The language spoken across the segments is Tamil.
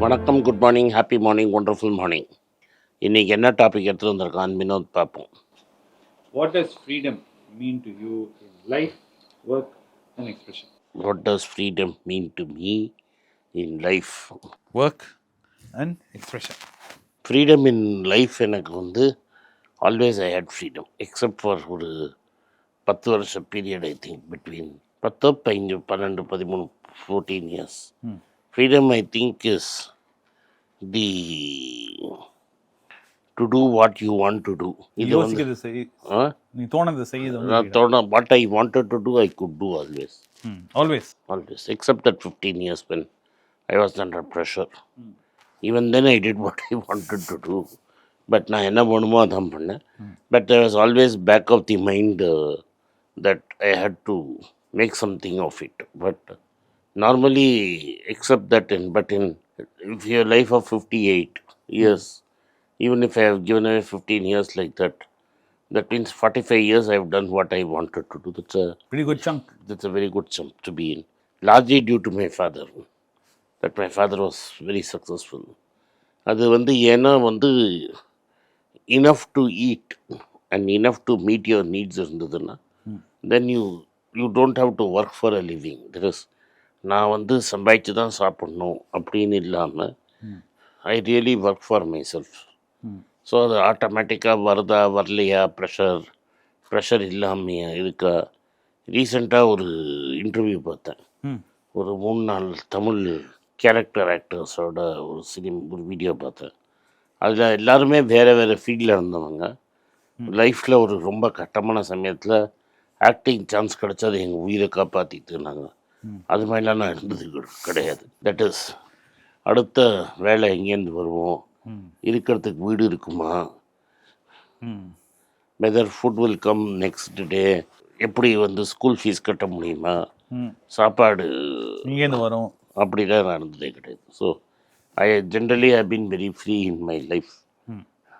வணக்கம், good morning, happy morning, wonderful morning. இன்றைக்கி என்ன டாபிக் எடுத்துகிட்டு வந்திருக்கான் வினோத் பார்ப்போம். What does freedom mean to you in life, work and expression? What does freedom mean to me in life? Work and expression. Freedom in life எனக்கு வந்து always I had freedom except for ஒரு 10 வருஷ period. I think between 10, 15, 12, 13, 14 years. Freedom I think is the to do what you want to do. இது வந்து நீ தோணது செய்யுது நான் தோண what I wanted to do I could do always. always Except that 15 years when I was under pressure. Even then I did what I wanted to do. But நான் என்ன பண்ணுமோ அதான் பண்ணேன். But there was always back of the mind that I had to make something of it. But normally, except that if your life of 58 years, even if I have given away 15 years like that, that means 45 years I have done what I wanted to do. That's a pretty good chunk. That's a very good chunk to be in. Largely due to my father. That my father was very successful. அது வந்து ஏன்னா வந்து enough to eat and enough to meet your needs இருந்ததுன்னா then you don't have to work for a living. There is நான் வந்து சம்பாதிச்சு தான் சாப்பிட்ணும் அப்படின்னு இல்லாமல் I really work for my self. So அது ஆட்டோமேட்டிக்காக வருதா வரலையா, ப்ரெஷர் இல்லாமையா இருக்கா. ரீசெண்டாக ஒரு இன்டர்வியூ பார்த்தேன். ஒரு 3-4 தமிழ் கேரக்டர் ஆக்டர்ஸோட ஒரு வீடியோ பார்த்தேன். அதில் எல்லாருமே வேறு ஃபீல்டில் இருந்தவங்க. லைஃப்பில் ஒரு ரொம்ப கட்டமான சமயத்தில் ஆக்டிங் சான்ஸ் கிடச்சா அது எங்கள் உயிரை காப்பாற்றிட்டுனாங்க. அது மாதிரிலாம் நான் இருந்தது கிடையாது. தட் இஸ் அடுத்த வேலை எங்கேருந்து வருவோம், இருக்கிறதுக்கு வீடு இருக்குமா, whether food will come next day, எப்படி வந்து ஸ்கூல் ஃபீஸ் கட்ட முடியுமா, சாப்பாடு இங்கேருந்து வரும், அப்படிலாம் நான் இருந்ததே கிடையாது. So I generally have been very free in my life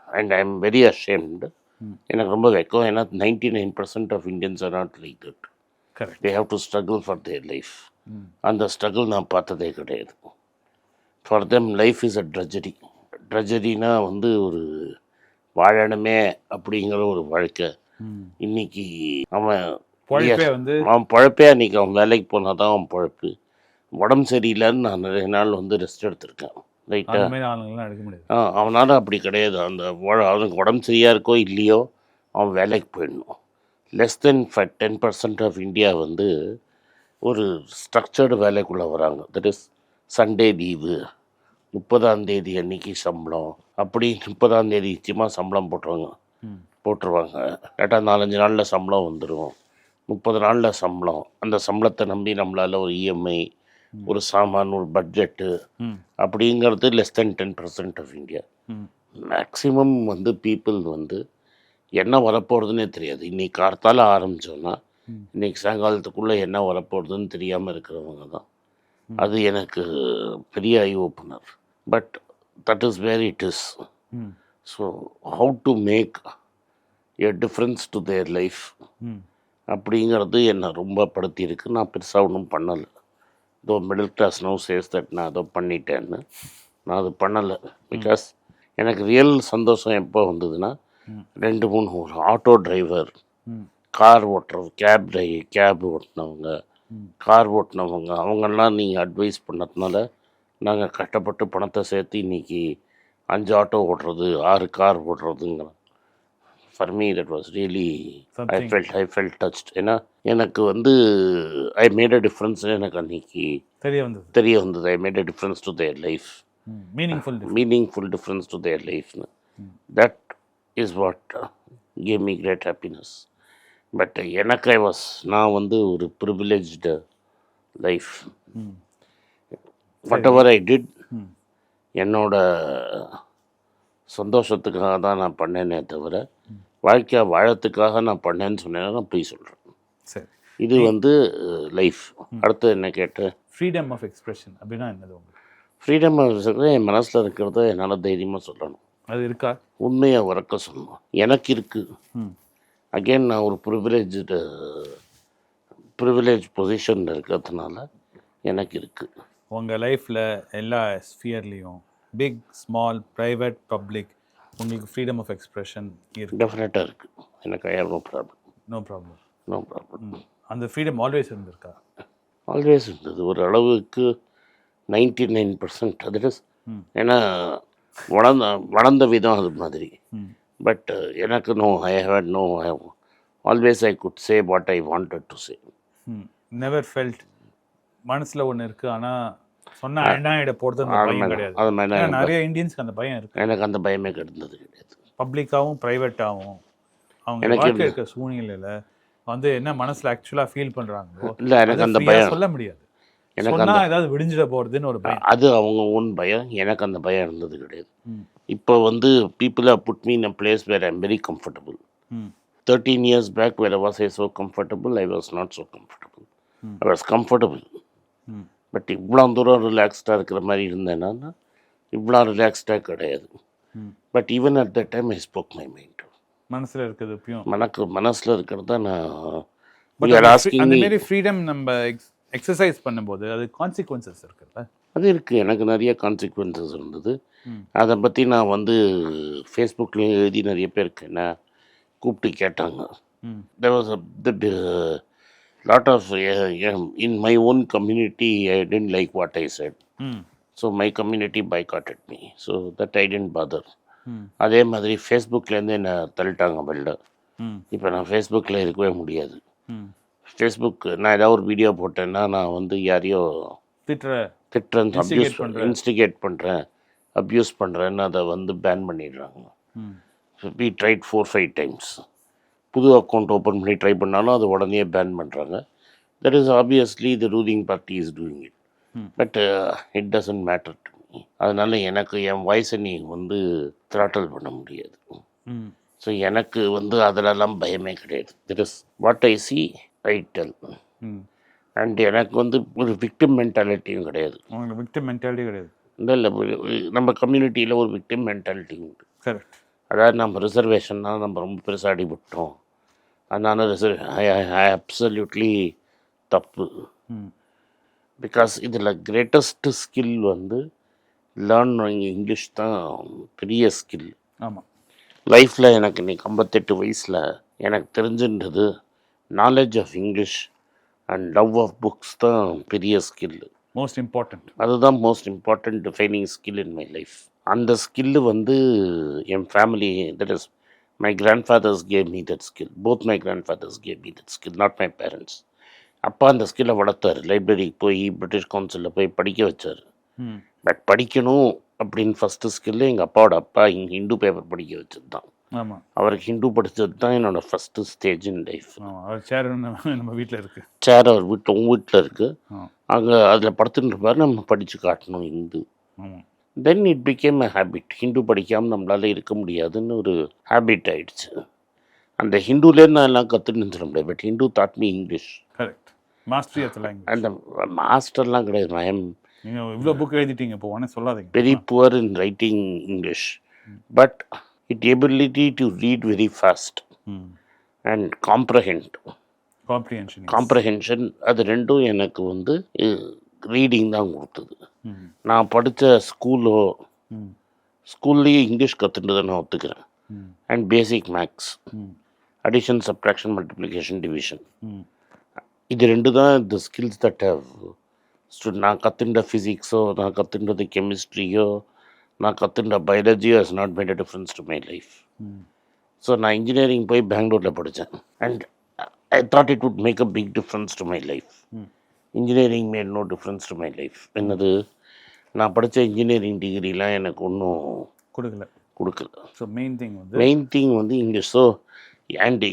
and I am very ashamed. எனக்கு ரொம்ப வெக்கம். ஏன்னா 99% of Indians are not like that. Correct. They have to struggle for their life. அந்த ஸ்ட்ரகிள் நான் பார்த்ததே கிடையாது. For them life is a tragedy. ட்ரெஜடினா வந்து ஒரு வாழணுமே அப்படிங்கிற ஒரு வாழ்க்கை. இன்னைக்கு அவன் பழப்பே அன்றைக்கி அவன் வேலைக்கு போனால் தான் அவன் பழப்பு. உடம்பு சரியில்லைன்னு நான் நிறைய நாள் வந்து ரெஸ்ட் எடுத்திருக்கேன். ரைட்டாக அவனால் அப்படி கிடையாது. அவனுக்கு உடம்பு சரியாக இருக்கோ இல்லையோ அவன் வேலைக்கு போயிடணும். லெஸ் தென் 10% ஆஃப் இந்தியா வந்து ஒரு ஸ்ட்ரக்சர்டு வேலைக்குள்ளே வராங்க. தட் இஸ் சண்டே லீவு, 30ஆம் தேதி அன்றைக்கி சம்பளம், அப்படி 30ஆம் தேதி நிச்சயமாக சம்பளம் போட்டுருவாங்க. கேட்டால் 4-5 நாளில் சம்பளம் வந்துடும். 30 நாளில் சம்பளம். அந்த சம்பளத்தை நம்பி நம்மளால் ஒரு இஎம்ஐ, ஒரு சாமான், ஒரு பட்ஜெட்டு அப்படிங்கிறது less than 10% of India. Maximum வந்து பீப்புள் வந்து என்ன வரப்போகிறதுனே தெரியாது. இன்றைக்கி கார்த்தால் ஆரம்பித்தோன்னா இன்றைக்கி சாயங்காலத்துக்குள்ளே என்ன வரப்போகிறதுன்னு தெரியாமல் இருக்கிறவங்க தான். அது எனக்கு பெரிய eye opener. But that is where it is. So how to make a difference to their life அப்படிங்கிறது என்னை ரொம்ப படுத்தியிருக்கு. நான் பெருசாக ஒன்றும் பண்ணலை. இதோ middle class no says that நான் ஏதோ பண்ணிட்டேன்னு. நான் அது பண்ணலை. பிகாஸ் எனக்கு ரியல் சந்தோஷம் எப்போ வந்ததுன்னா 2-3 ஒரு ஆட்டோ டிரைவர், கார் ஓட்டுறவங்க, கேப் ஓட்டினவங்க, கார் ஓட்டினவங்க, அவங்கெல்லாம் நீங்கள் அட்வைஸ் பண்ணதுனால நாங்கள் கஷ்டப்பட்டு பணத்தை சேர்த்து இன்றைக்கி 5 ஆட்டோ ஓட்டுறது, 6 கார் ஓட்டுறதுங்கிற. For me that was really I felt touched. ஏன்னா எனக்கு வந்து ஐ மேட் அ டிஃப்ரென்ஸ். எனக்கு அன்றைக்கி தெரிய வந்தது I made a difference to their life, meaningful difference to their லைஃப்னு. That is what gave me great happiness. But எனக்கு நான் வந்து ஒரு privileged life. Whatever I did என்னோட சந்தோஷத்துக்காக தான் நான் பண்ணேனே தவிர வாழ்க்கையை வாழத்துக்காக நான் பண்ணேன்னு சொன்னேன்னா நான் போய் சொல்கிறேன். சரி, இது வந்து லைஃப். அடுத்து என்ன கேட்டேன்? ஃப்ரீடம் ஆஃப் எக்ஸ்பிரஷன் அப்படின்னா என்னது உங்களுக்கு? ஃப்ரீடம் ஆஃப் எக்ஸ்பிரஷன் என் மனசில் இருக்கிறத என்னால் தைரியமாக சொல்லணும். அது இருக்கா? உண்மையை உறக்க சொல்லணும். எனக்கு இருக்குது. அகெயின் நான் ஒரு ப்ரிவிலேஜ் பொசிஷனில் இருக்கிறதுனால எனக்கு இருக்குது. உங்கள் லைஃப்பில் எல்லா ஸ்பியர்லேயும் பிக் ஸ்மால் ப்ரைவேட் பப்ளிக் உங்களுக்கு ஃப்ரீடம் ஆஃப் எக்ஸ்பிரஷன் இருக்கு? டெஃபினட்டாக இருக்குது. எனக்கு I have no problem. No problem. No problem. அந்த ஃப்ரீடம் ஆல்வேஸ் இருந்திருக்கா? ஆல்வேஸ் இருந்தது. ஒரு அளவுக்கு 99%. அது இஸ் ஏன்னா வளர்ந்த விதம் அது மாதிரி. பட் எனக்கு I have no always I could say what I wanted to say. Never felt மனசில் ஒன்று இருக்குது, ஆனால் சொன்னால் அண்ணாயிட போகிறது அந்த பயம் கிடையாது. அது மாதிரி நிறைய இந்தியன்ஸ்க்கு அந்த பயம் இருக்குது. எனக்கு அந்த பயமே கிடந்தது கிடையாது. பப்ளிக்காகவும் ப்ரைவேட்டாகவும் அவங்க வாழ்க்கை இருக்க சூழ்நிலையில் வந்து என்ன மனசில் ஆக்சுவலாக ஃபீல் பண்ணுறாங்களோ இல்லை, எனக்கு அந்த பயம் சொல்ல முடியாது. எனக்கு சொன்னா ஏதாவது விடிஞ்சிட போகிறதுன்னு ஒரு பயம். அது அவங்க ஓன் பயம். எனக்கு அந்த பயம் இருந்தது கிடையாது. இப்போ வந்து people have put me in a place where I am very comfortable. 13 years back, where was I so comfortable? I was not so comfortable. I was comfortable. But இவ்வளோ தூரம் ரிலாக்ஸ்டாக இருக்கிற மாதிரி இருந்தேன்னா இவ்வளோ ரிலாக்ஸ்டாக கிடையாது. But even at the time I spoke my mind. மனசில் இருக்கிறது எப்பயும் மனசில் இருக்கிறது தான் நான். அந்த மாதிரி ஃப்ரீடம் நம்ம எக்ஸசைஸ் பண்ணும்போது அது கான்சிக்வன்சஸ் இருக்குல்ல? அது இருக்குது. எனக்கு நிறைய கான்சிக்வன்சஸ் இருந்தது. அதை பற்றி நான் வந்து ஃபேஸ்புக்லேயும் எழுதி நிறைய பேருக்கு என்ன கூப்பிட்டு கேட்டாங்க. there was a lot of in my own community I didn't like what I said. So my community boycotted me, so that I didn't bother. அதே மாதிரி ஃபேஸ்புக்லேருந்து என்னை தள்ளிட்டாங்க வெளில. இப்போ நான் ஃபேஸ்புக்கில் இருக்கவே முடியாது. ஃபேஸ்புக் நான் ஏதாவது ஒரு வீடியோ போட்டேன்னா நான் வந்து யாரையோ திட்டுறேன், இன்ஸ்டிகேட் பண்ணுறேன், அப்யூஸ் பண்ணுறேன்னு அதை வந்து பேன் பண்ணிடுறாங்க. we tried 4-5 times. புது அக்கௌண்ட் ஓப்பன் பண்ணி ட்ரை பண்ணாலும் அது உடனே பேன் பண்ணுறாங்க. That is obviously the ruling party is doing it. But it doesn't matter to me. அதனால் எனக்கு என் வாய்ஸை நீ வந்து த்ராட்டல் பண்ண முடியாது. ஸோ எனக்கு வந்து அதிலெல்லாம் பயமே கிடையாது. That is what I C I tell. And எனக்கு வந்து ஒரு விக்டிம் மென்டாலிட்டியும் கிடையாது. விக்டிம் மென்டாலிட்டி கிடையாது. இல்லை நம்ம கம்யூனிட்டியில் ஒரு விக்டிம் மென்டாலிட்டி உண்டு. கரெக்ட். அதாவது நம்ம ரிசர்வேஷன்னா நம்ம ரொம்ப பெருசாக அடிபட்டோம், அதனால் அப்சல்யூட்லி தப்பு. பிகாஸ் இதில் கிரேட்டஸ்ட் ஸ்கில் வந்து லேர்ன் இங்கிலீஷ் தான் பெரிய ஸ்கில். ஆமாம். லைஃப்பில் எனக்கு இன்னைக்கு 58 வயசில் எனக்கு தெரிஞ்சுன்றது knowledge of English and love of books தான் பெரிய ஸ்கில். Most important. அதுதான் most important defining skill in my life. அந்த ஸ்கில்லு வந்து என் family, that is my grandfathers gave me that skill. Both my grandfathers gave me that skill, not my parents. அப்பா அந்த ஸ்கில்லை வளர்த்தார். லைப்ரரிக்கு போய் பிரிட்டிஷ் கவுன்சிலில் போய் படிக்க வச்சார். பட் படிக்கணும் அப்படின்னு ஃபஸ்ட்டு ஸ்கில்லு எங்கள் அப்பாவோட அப்பா இங்கே ஹிந்து பேப்பர் படிக்க வச்சது தான். ஆமாம். அவருக்கு ஹிந்து படித்தது தான் என்னோடய ஃபஸ்ட்டு ஸ்டேஜ் இன் லைஃப். சேர் நம்ம வீட்டில் இருக்குது. சேர் அவர் உங்கள் வீட்டில் இருக்குது. அங்கே அதில் படுத்துட்டு இருப்பார். நம்ம படித்து காட்டணும் Hindu. Then it became a habit. Hindu படிக்காமல் நம்மளால் இருக்க முடியாதுன்னு ஒரு ஹேபிட் ஆகிடுச்சு. அந்த ஹிந்துலேருந்து நான் எல்லாம் கற்றுன்னு சொல்ல முடியாது. But Hindu taught me English. Correct. Mastery of the language. அந்த மாஸ்டர்லாம் கிடையாது. ஐ எம் நீங்கள் இவ்வளோ புக் எழுதிட்டீங்க, இப்போ ஒன்றே சொல்லாதீங்க. Very poor in writing English, but it ability to read very fast and comprehension அது ரெண்டும் எனக்கு வந்து ரீடிங் தான் கொடுத்தது. நான் படித்த ஸ்கூல்லேயே இங்கிலீஷ் கற்றுன்றதை நான் ஒத்துக்கிறேன். And basic maths, addition, subtraction, multiplication, division, இது ரெண்டு தான் இந்த ஸ்கில்ஸ் தட் ஹவ். நான் கற்றுண்ட ஃபிசிக்ஸோ, நான் கற்றுன்றது கெமிஸ்ட்ரியோ, நான் கற்றுண்ட பயாலஜியோ has not made a difference to my life. So நான் இன்ஜினியரிங் போய் பெங்களூரில் படித்தேன். And I thought it would make a big difference to my life. Engineering made no difference to my life. என்னது, நான் படித்த இன்ஜினியரிங் டிகிரிலாம் எனக்கு ஒன்றும் கொடுக்கல. ஸோ மெயின் திங் வந்து இங்கிலீஷ். ஸோ அண்ட்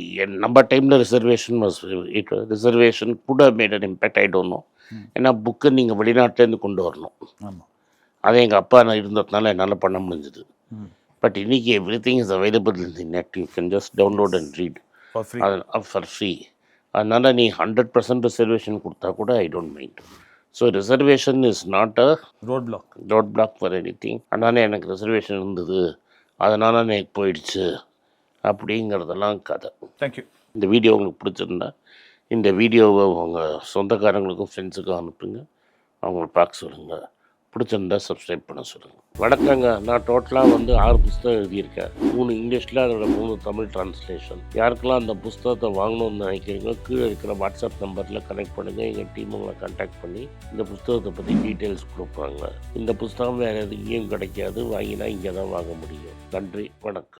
நம்ம டைமில் ரிசர்வேஷன் கூட made an impact. I don't know. ஏன்னா புக்கை நீங்கள் வெளிநாட்டிலேருந்து கொண்டு வரணும். அதை எங்கள் அப்பா நான் இருந்ததுனால என்னால் பண்ண முடிஞ்சது. பட் இன்றைக்கி every thing is available in the net. You can just download and read for free. அதனால் நீ 100% ரிசர்வேஷன் கொடுத்தா கூட I don't mind. So reservation is not a road black for any thing. அதனால் எனக்கு ரிசர்வேஷன் இருந்தது, அதனால் எனக்கு போயிடுச்சு அப்படிங்கிறதெல்லாம் கதை. தேங்க்யூ. இந்த வீடியோ உங்களுக்கு பிடிச்சிருந்தா இந்த வீடியோவை உங்கள் சொந்தக்காரங்களுக்கும் ஃப்ரெண்ட்ஸுக்கும் அனுப்புங்க. அவங்கள பார்க்க சொல்லுங்கள். பிடிச்சிருந்தா சப்ஸ்கிரைப் பண்ண சொல்லுங்கள். வணக்கங்க. நான் டோட்டலாக வந்து 6 புஸ்தகம் எழுதியிருக்கேன். 3 இங்கிலீஷில், அதோட 3 தமிழ் டிரான்ஸ்லேஷன். யாருக்கெல்லாம் அந்த புஸ்தகத்தை வாங்கணும்னு நினைக்கிறீங்களோ கீழே இருக்கிற வாட்ஸ்அப் நம்பரில் கனெக்ட் பண்ணுங்கள். எங்கள் டீம் உங்களை கான்டாக்ட் பண்ணி இந்த புஸ்தகத்தை பற்றி டீட்டெயில்ஸ் கொடுப்பாங்க. இந்த புஸ்தகம் வேறு எங்கேயும் கிடைக்காது. வாங்கினா இங்கே தான் வாங்க முடியும். நன்றி, வணக்கம்.